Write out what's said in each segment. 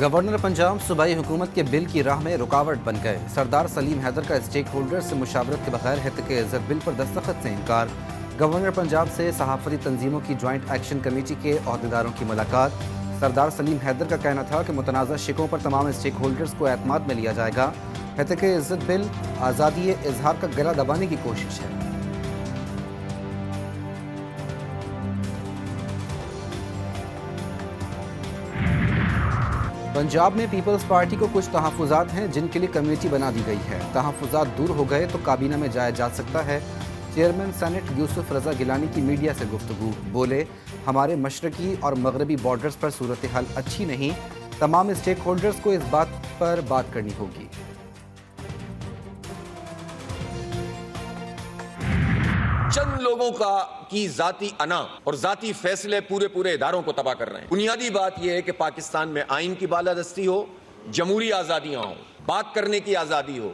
Governor Punjab सूबाई हुकूमत के बिल की राह में रुकावट बन गए। सरदार सलीम हैदर का स्टेक होल्डर से मुशावरत के बगैर हित इज़्ज़त बिल पर दस्तखत से इनकार। गवर्नर पंजाब से सहाफ़ती तंजीमों की जॉइंट एक्शन कमेटी के अहदेदारों की मुलाकात। सरदार सलीम हैदर का कहना था कि मुतनाज़ा शिकों पर तमाम स्टेक होल्डर्स को एतमाद में लिया जाएगा। हित इज़्ज़त बिल आज़ादी इजहार का गला दबाने की कोशिश है। पंजाब में पीपल्स पार्टी को कुछ तहफ़्फ़ुज़ात हैं जिनके लिए कमेटी बना दी गई है। तहफ़्फ़ुज़ात दूर हो गए तो काबीना में जाया जा सकता है। चेयरमैन सेनेट यूसुफ रज़ा गिलानी की मीडिया से गुफ्तगू। बोले, हमारे मशरकी और मगरबी बॉर्डर्स पर सूरत हाल अच्छी नहीं। तमाम स्टेक होल्डर्स को इस बात पर बात करनी होगी। चंद लोगों की जाती अना और जाती फैसले पूरे इदारों को तबाह कर रहे हैं। बुनियादी बात यह है कि पाकिस्तान में आइन की बालादस्ती हो, जमहूरी आज़ादियां हो, बात करने की आज़ादी हो,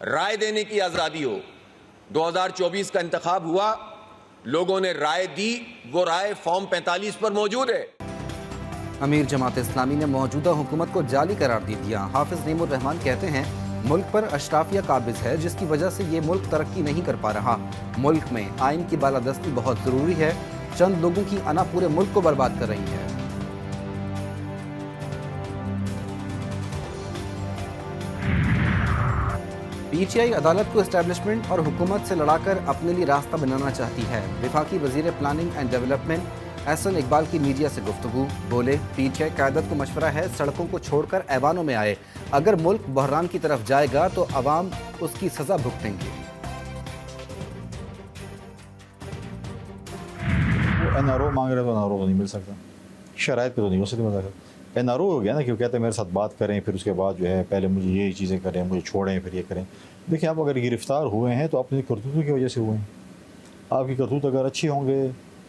राय देने की आज़ादी हो। 2024 का इंतखाब हुआ, लोगों ने राय दी, वो राय फॉर्म 45 पर मौजूद है। अमीर जमात इस्लामी ने मौजूदा हुकूमत को जाली करार दे दिया। हाफिज नईमुर रहमान कहते हैं, मुल्क पर अशराफिया काबिज है जिसकी वजह से ये मुल्क तरक्की नहीं कर पा रहा। मुल्क में आइन की बालादस्ती बहुत ज़रूरी है। चंद लोगों की अना पूरे मुल्क को बर्बाद कर रही है। पीटीआई अदालत को एस्टेब्लिशमेंट और हुकूमत से लड़ाकर अपने लिए रास्ता बनाना चाहती है। वफाकी वजीर planning and development Ahsan Iqbal की मीडिया से गुफ्तगू। बोले, पीटीआई क़यादत को मशवरा है सड़कों को छोड़कर ऐवानों में आए। अगर मुल्क बहरान की तरफ जाएगा तो अवाम उसकी सजा भुगतेंगे। एनआरओ मांग रहे तो एनआरओ तो नहीं मिल सकता, शराइत पे तो नहीं हो सकती मजाक। एनआरओ हो गया ना, क्यों कहते हैं मेरे साथ बात करें, फिर उसके बाद जो है पहले मुझे ये चीज़ें करें, मुझे छोड़ें, फिर ये करें। देखिए, आप अगर गिरफ्तार हुए हैं तो अपनी करतूतों की वजह से हुए हैं। आपकी करतूत अगर अच्छी होंगे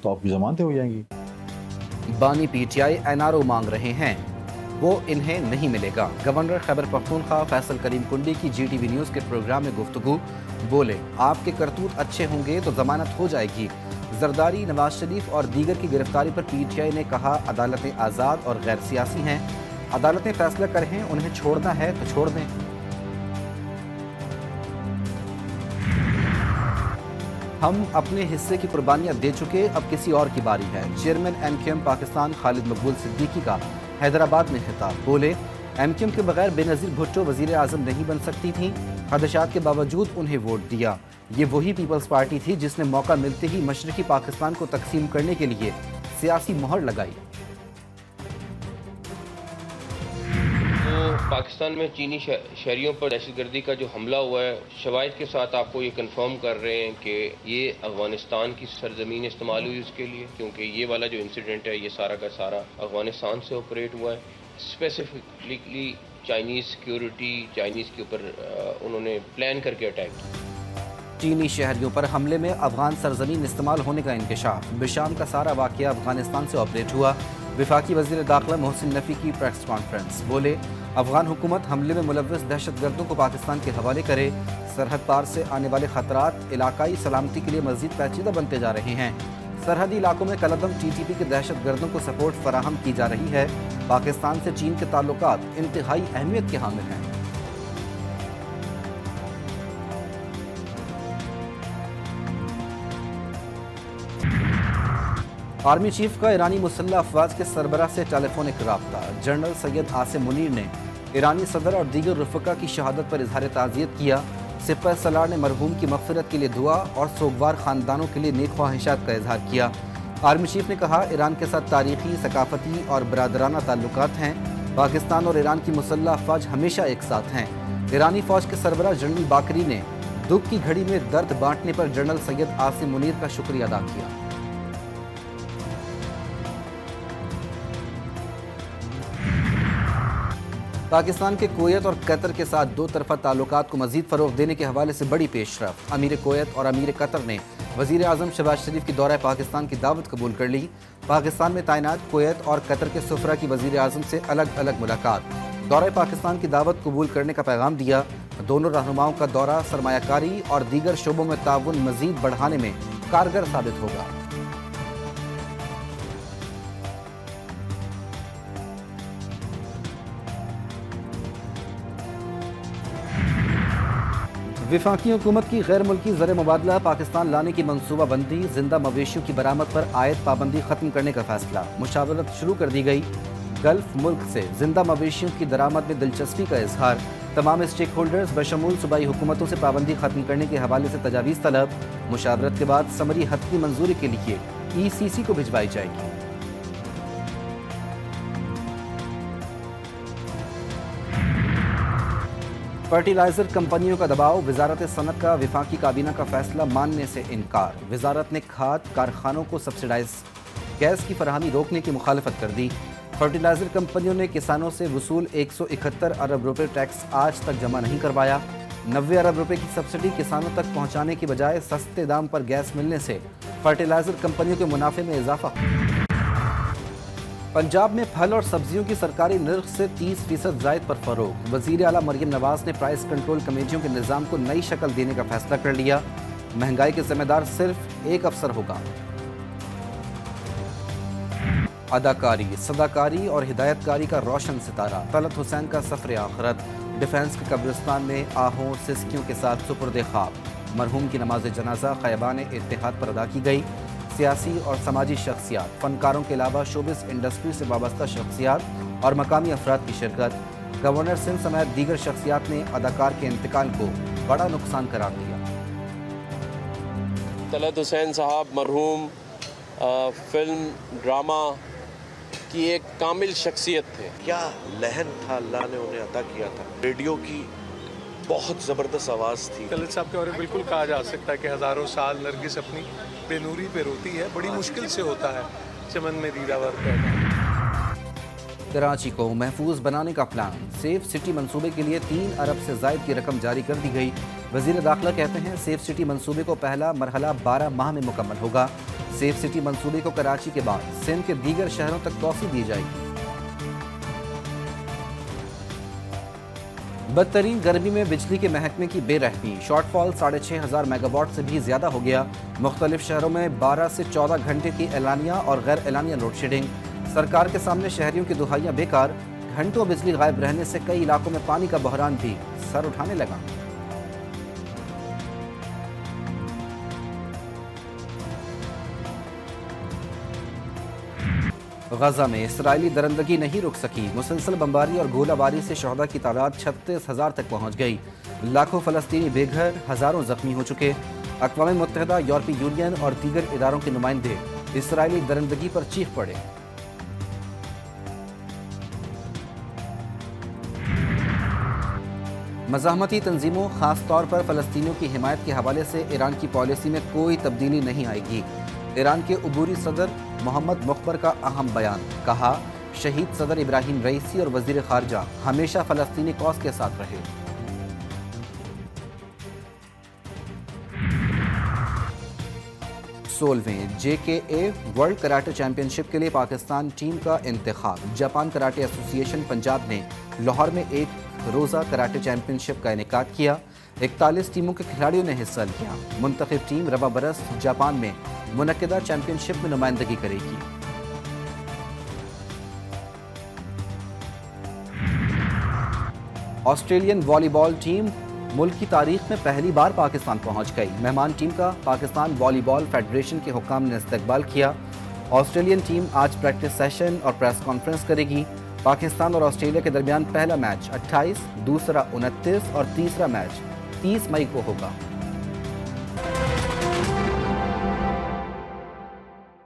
तो आपकी ज़मानतें हो जाएंगी। बानी पीटीआई एनआरओ मांग रहे हैं, वो इन्हें नहीं मिलेगा। गवर्नर खैबर पख्तूनख्वा फैसल करीम कुंडी की जीटीवी न्यूज़ के प्रोग्राम में गुफ्तगू। बोले, आपके करतूत अच्छे होंगे तो जमानत हो जाएगी। जरदारी, नवाज शरीफ और दीगर की गिरफ्तारी पर पीटीआई ने कहा, अदालतें आज़ाद और गैर सियासी हैं। अदालतें फैसला करें, उन्हें छोड़ना है तो छोड़ दें। हम अपने हिस्से की कुर्बानियां दे चुके, अब किसी और की बारी है। चेयरमैन एमक्यूएम पाकिस्तान खालिद मकबूल सिद्दीकी का हैदराबाद में खिताब। बोले, एमक्यूएम के बगैर बेनज़ीर भुट्टो वज़ीर आज़म नहीं बन सकती थी। खदशात के बावजूद उन्हें वोट दिया। ये वही पीपल्स पार्टी थी जिसने मौका मिलते ही मशरकी पाकिस्तान को तकसीम करने के लिए सियासी मोहर लगाई। पाकिस्तान में चीनी शहरियों पर दहशतगर्दी का जो हमला हुआ है, शवाहिद के साथ आपको ये कंफर्म कर रहे हैं कि ये अफगानिस्तान की सरजमीन इस्तेमाल हुई उसके लिए, क्योंकि ये वाला जो इंसिडेंट है ये सारा का सारा अफगानिस्तान से ऑपरेट हुआ है। स्पेसिफिकली चाइनीज़ सिक्योरिटी, चाइनीज़ के ऊपर उन्होंने प्लान करके अटैक किया। चीनी शहरियों पर हमले में अफगान सरजमीन इस्तेमाल होने का इंकशाफ। बिशाम का सारा वाक़या अफगानिस्तान से ऑपरेट हुआ। वफाकी वज़ीर दाखिला मोहसिन नफ़ी की प्रेस कॉन्फ्रेंस। बोले, अफगान हुकूमत हमले में मुलव्वस दहशतगर्दों को पाकिस्तान के हवाले करे। सरहद पार से आने वाले खतरात इलाकाई सलामती के लिए मज़ीद पेचीदा बनते जा रहे हैं। सरहदी इलाकों में कलदम टीटीपी के दहशतगर्दों को सपोर्ट फराहम की जा रही है। पाकिस्तान से चीन के ताल्लुकात इंतहाई अहमियत के हामिल हैं। आर्मी चीफ का ईरानी मुसल्लह अफवाज के सरबराह से टेलीफोनिक राब्ता। जनरल सैयद आसिम मुनीर ने ईरानी सदर और दीगर रफ़का की शहादत पर इजहार ताज़ियत किया। सिपह सलार ने मरहूम की मग़फ़िरत के लिए दुआ और सोगवार ख़ानदानों के लिए नेक ख्वाहिशात का इजहार किया। आर्मी चीफ ने कहा, ईरान के साथ तारीख़ी, सकाफ़ती और बरादराना ताल्लुकात हैं। पाकिस्तान और ईरान की मुसल्लह अफवाज हमेशा एक साथ हैं। ईरानी फ़ौज के सरबराह जनरल बाकरी ने दुख की घड़ी में दर्द बांटने पर जनरल सैयद आसिम मुनीर का शुक्रिया अदा किया। पाकिस्तान के कुवैत और कतर के साथ दो तरफा ताल्लुकात को मज़ीद फ़रोग़ देने के हवाले से बड़ी पेशरफ़। अमीर कुवैत और अमीर कतर ने वज़ीर आज़म शहबाज शरीफ की दौरा पाकिस्तान की दावत कबूल कर ली। पाकिस्तान में तैनात कुवैत और कतर के सफ़रा की वज़ीर आज़म से अलग अलग मुलाकात। दौरा पाकिस्तान की दावत कबूल करने का पैगाम दिया। दोनों रहनुमाओं का दौरा सरमायाकारी और दीगर शोबों में ताउन मज़ीद बढ़ाने में कारगर साबित होगा। वफाकी हुकूमत की गैर मुल्की ज़र मुबादला पाकिस्तान लाने की मनसूबा बंदी, जिंदा मवेशियों की बरामद पर आयद पाबंदी खत्म करने का फैसला, मुशावरत शुरू कर दी गई। गल्फ मुल्क से जिंदा मवेशियों की दरामद में दिलचस्पी का इजहार, तमाम स्टेक होल्डर्स बशमूल सूबाई हुकूमतों से पाबंदी खत्म करने के हवाले से तजावीज़ तलब, मुशावरत के बाद समरी हतमी मंजूरी के लिए ECC को भिजवाई जाएगी। फर्टिलाइजर कंपनियों का दबाव, वजारत सनत का वफाकी काबीना का फैसला मानने से इनकार, वजारत ने खाद कारखानों को सब्सिडाइज गैस की फराहमी रोकने की मुखालफत कर दी। फर्टिलाइजर कंपनियों ने किसानों से वसूल 171 अरब रुपए टैक्स आज तक जमा नहीं करवाया। 90 अरब रुपए की सब्सिडी किसानों तक पहुंचाने की बजाय सस्ते दाम पर गैस मिलने से फर्टिलाइजर कंपनियों के मुनाफे में इजाफा। पंजाब में फल और सब्जियों की सरकारी नर्ख से 30% जायद पर फरोग, वजीर आला मरियम नवाज ने प्राइस कंट्रोल कमेटियों के निज़ाम को नई शक्ल देने का फैसला कर लिया। महंगाई के जिम्मेदार सिर्फ एक अफसर होगा। अदाकारी, सदाकारी और हिदायतकारी का रोशन सितारा, तलत हुसैन का सफर आखिरत, डिफेंस के कब्रिस्तान में आहों सिसकियों के साथ सुपुर्द ख्वाब, मरहूम की नमाज जनाजा ख़ैबान इत्तेहाद पर अदा की गई। सियासी और समाजी शख्सियात, फनकारों के अलावा शोबिस इंडस्ट्री से वाबस्ता शख्सियात और मकामी अफराद की शिरकत। गवर्नर सिंध समेत दीगर शख्सियात ने अदाकार के इंतकाल को बड़ा नुकसान करार दिया। तलत हुसैन साहब मरहूम फिल्म ड्रामा की एक कामिल शख्सियत थे। क्या लहन था अल्लाह ने उन्हें अता किया था। रेडियो की बहुत ज़बरदस्त आवाज़ थी। तलत साहब के बारे में बिल्कुल कहा जा सकता है कि हज़ारों साल नरगिस अपनी बेनूरी पे रोती है, बड़ी मुश्किल से होता है चमन में दीदावर पैदा। कराची को महफूज बनाने का प्लान, सेफ सिटी मंसूबे के लिए 3 अरब से जायद की रकम जारी कर दी गई। वज़ीर दाखिला कहते हैं सेफ सिटी मंसूबे को पहला मरहला 12 माह में मुकम्मल होगा। सेफ सिटी मंसूबे को कराची के बाद सिंध के दीगर शहरों तक तोसी दी जाएगी। बदतरीन गर्मी में बिजली के महकमे की बेरहमी, शॉर्टफॉल 6500 मेगावाट से भी ज्यादा हो गया। मुख्तलिफ शहरों में 12 से 14 घंटे की एलानिया और गैर एलानिया लोड शेडिंग। सरकार के सामने शहरियों की दुहाइयां बेकार, घंटों बिजली गायब रहने से कई इलाकों में पानी का बहरान भी सर उठाने लगा। गजा में इस्राएली दरंदगी नहीं रुक सकी, मुसलसल बमबारी और गोलाबारी से शहदा की तादाद 36,000 तक पहुंच गई। लाखों फलस्तीनी बेघर, हजारों जख्मी हो चुके। अक़वाम मुत्तहिदा, यूरोपीय यूनियन और दीगर इदारों के नुमाइंदे इस्राएली दरंदगी पर चीख पड़े। मज़ाहमती तंजीमों, खास तौर पर फ़लस्तीनियों की हिमायत के हवाले से ईरान की पॉलिसी में कोई तब्दीली नहीं आएगी। ईरान के उबूरी सदर मोहम्मद मुख्बर का अहम बयान, कहा शहीद सदर इब्राहिम रईसी और वज़ीर ख़ारजा हमेशा फ़लस्तीनी कौस के साथ रहे। सोलहवें JKA वर्ल्ड कराटे चैंपियनशिप के लिए पाकिस्तान टीम का इंतखाब। जापान कराटे एसोसिएशन पंजाब ने लाहौर में एक रोज़ा कराटे चैंपियनशिप का इनेकाद किया। 41 टीमों के खिलाड़ियों ने हिस्सा लिया। मुंतखब टीम रबा बरस जापान में मुनक्किदा चैंपियनशिप में नुमाइंदगी करेगी। ऑस्ट्रेलियन वॉलीबॉल टीम मुल्क की तारीख में पहली बार पाकिस्तान पहुंच गई। मेहमान टीम का पाकिस्तान वॉलीबॉल फेडरेशन के हुक्काम ने इस्तकबाल किया। ऑस्ट्रेलियन टीम आज प्रैक्टिस सेशन और प्रेस कॉन्फ्रेंस करेगी। पाकिस्तान और ऑस्ट्रेलिया के दरमियान पहला मैच 28, दूसरा 29 और तीसरा मैच 30 मई को होगा।